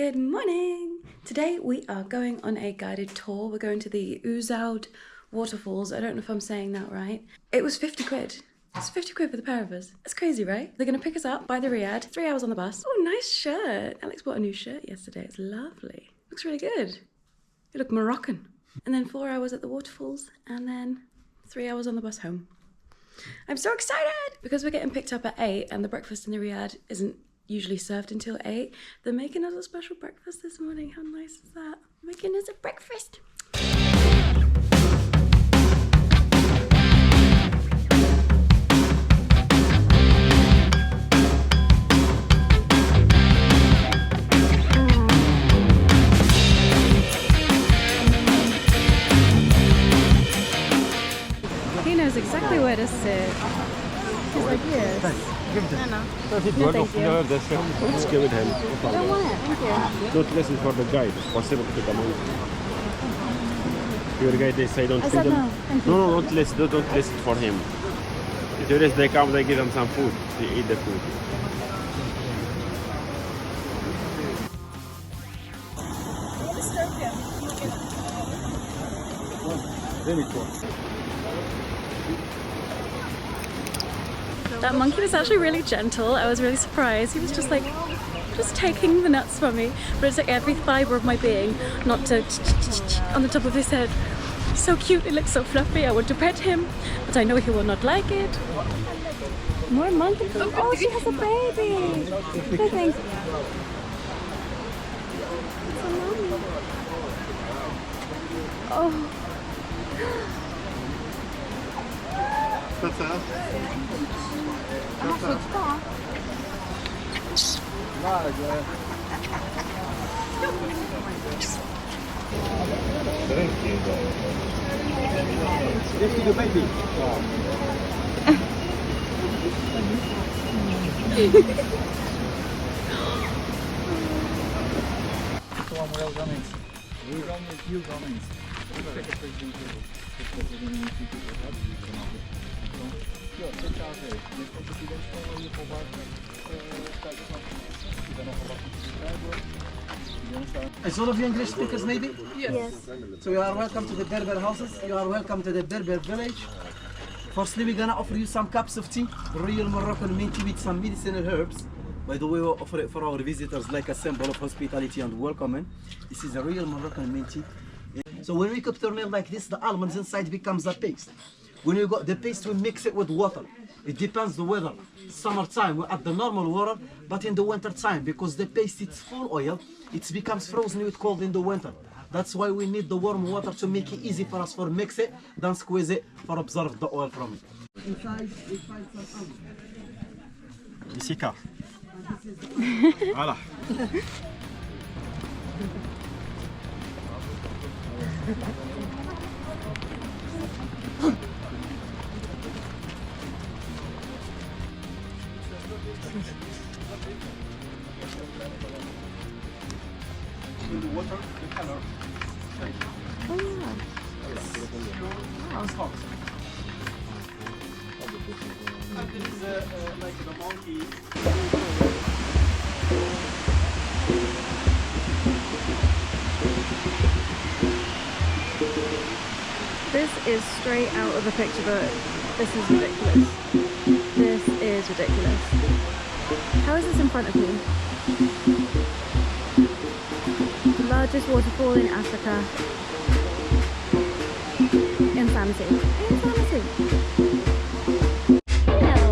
Good morning! Today we are going on a guided tour. We're going to the Ouzoud Waterfalls. I don't know if I'm saying that right. It was 50 quid. It's 50 quid for the pair of us. That's crazy, right? They're going to pick us up by the Riyadh. 3 hours on the bus. Oh, nice shirt. Alex bought a new shirt yesterday. It's lovely. Looks really good. You look Moroccan. And then 4 hours at the waterfalls and then 3 hours on the bus home. I'm so excited! Because we're getting picked up at 8 and the breakfast in the Riyadh isn't usually served until 8. They're making us a special breakfast this morning. How nice is that? Making us a breakfast. He knows exactly where to sit. He's like, yes. Give it to him. No, Let's go with him. I don't want it, thank you. Don't listen for the guide. It's possible to come on. Your guide, they say don't I feed said them. no, thank you. No, don't listen for him. The tourists, they come, they give them some food. They eat the food. Very cool. That monkey was actually really gentle. I was really surprised. He was just like, just taking the nuts from me. But it's like every fibre of my being not to on the top of his head. He's so cute, he looks so fluffy. I want to pet him, but I know he will not like it. More monkeys. Oh, she has a baby. I think. It's a mommy. Oh. Is all of you English speakers maybe? Yes. So you are welcome to the Berber houses. You are welcome to the Berber village. Firstly, we're gonna offer you some cups of tea, real Moroccan mint tea with some medicinal herbs. By the way, we'll offer it for our visitors like a symbol of hospitality and welcoming. This is a real Moroccan mint tea. So when we cook turmeric like this, the almonds inside becomes a paste. When you got the paste, we mix it with water. It depends the weather. Summertime, we add the normal water, but in the winter time, because the paste is full oil, it becomes frozen with cold in the winter. That's why we need the warm water to make it easy for us for mix it, then squeeze it for absorb the oil from it. Inside, we find some almonds. Jessica. Voilà. In the water, the color. Oh yeah. It's hot. And this is like the monkey. This is straight out of a picture book. This is ridiculous. This is ridiculous. How is this in front of me? The largest waterfall in Africa. Insanity. Insanity. Hello.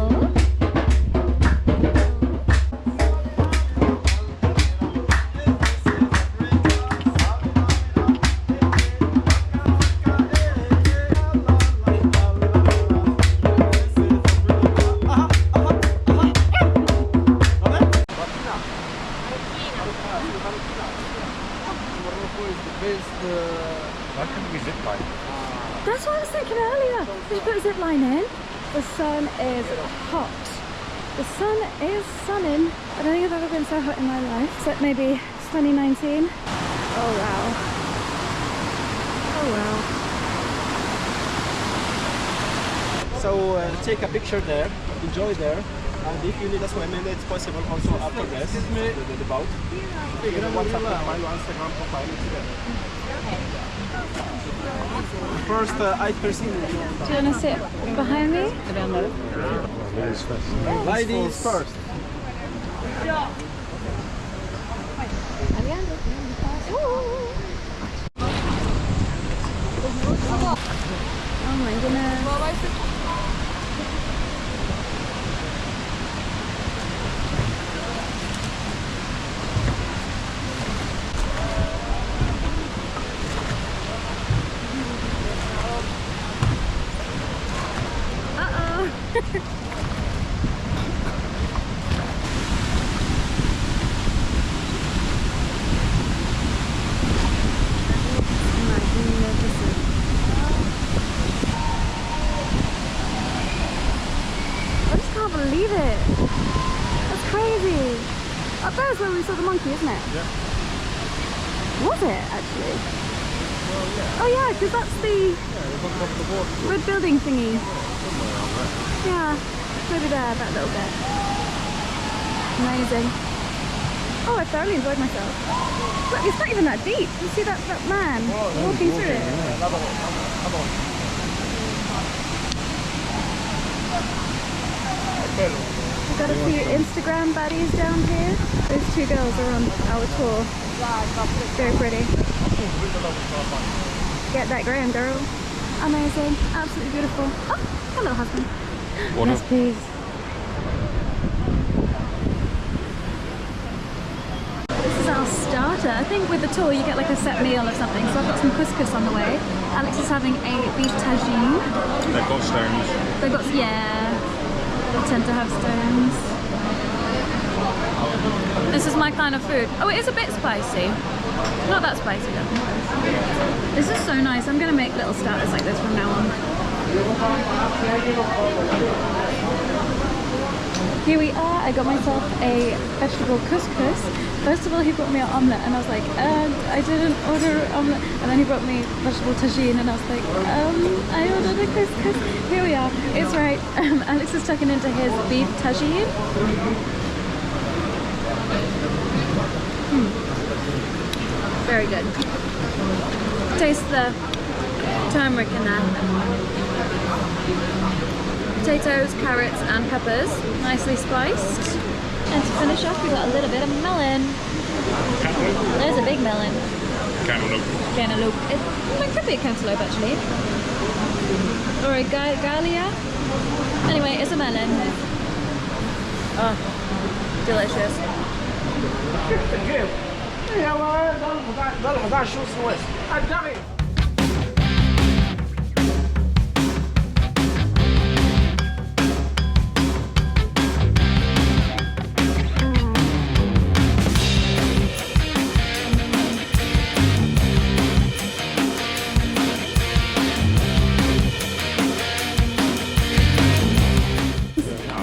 Why can't we zip line? That's what I was thinking earlier. We put a zip line in. The sun is hot. The sun is sunning. I don't think I've ever been so hot in my life. Except maybe 2019. Oh wow. Oh wow. So take a picture there, enjoy there, And if you need a swimming, it's possible also after this, the boat. You can WhatsApp profile or Instagram profile. First 8%. Do you want to sit behind me? Ladies first. Oh my goodness. Believe it. That's crazy. Up there is where we saw the monkey, isn't it? Yeah. Was it actually? Well, yeah. Oh yeah, because that's the red building thingy. Yeah, maybe there, that little bit. Amazing. Oh, I thoroughly enjoyed myself. Look, it's not even that deep. You see that man walking through it? We've got a few Instagram buddies down here. Those two girls are on our tour. Very pretty. Get that gram, girl. Amazing. Absolutely beautiful. Oh, hello, husband. Water. Yes, please. This is our starter. I think with the tour you get like a set meal or something. So I've got some couscous on the way. Alex is having a beef tagine. They've got stones. They've got, yeah. They tend to have stones. This is my kind of food. Oh, it is a bit spicy. Not that spicy though. This is so nice. I'm going to make little starters like this from now on. Here we are. I got myself a vegetable couscous. First of all, he brought me an omelette and I was like, I didn't order an omelette. And then he brought me vegetable tagine and I was like, I ordered a couscous. Here we are. It's right. Alex is tucking into his beef tagine. Very good. Taste the turmeric in there. Potatoes, carrots and peppers, nicely spiced. And to finish off, we've got a little bit of melon. There's a big melon. Cantaloupe. Cantaloupe. It could be a cantaloupe actually. Or a gallia. Anyway, it's a melon. Oh, delicious.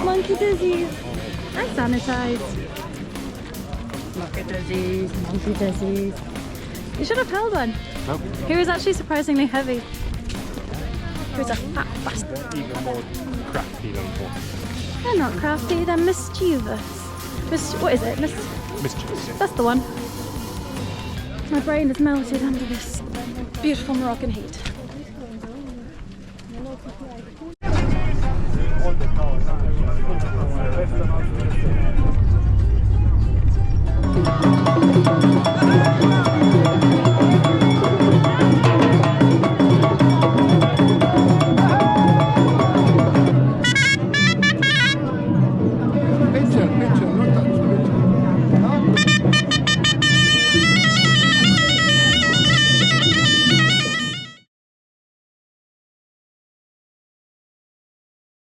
Monkey disease. I sanitized. Monkey disease, monkey disease. You should have held one. Nope. He was actually surprisingly heavy. He was a fat bastard. They're even more crafty than horses. They're not crafty, they're mischievous. What is it? Mischievous. That's the one. My brain is melted under this beautiful Moroccan heat.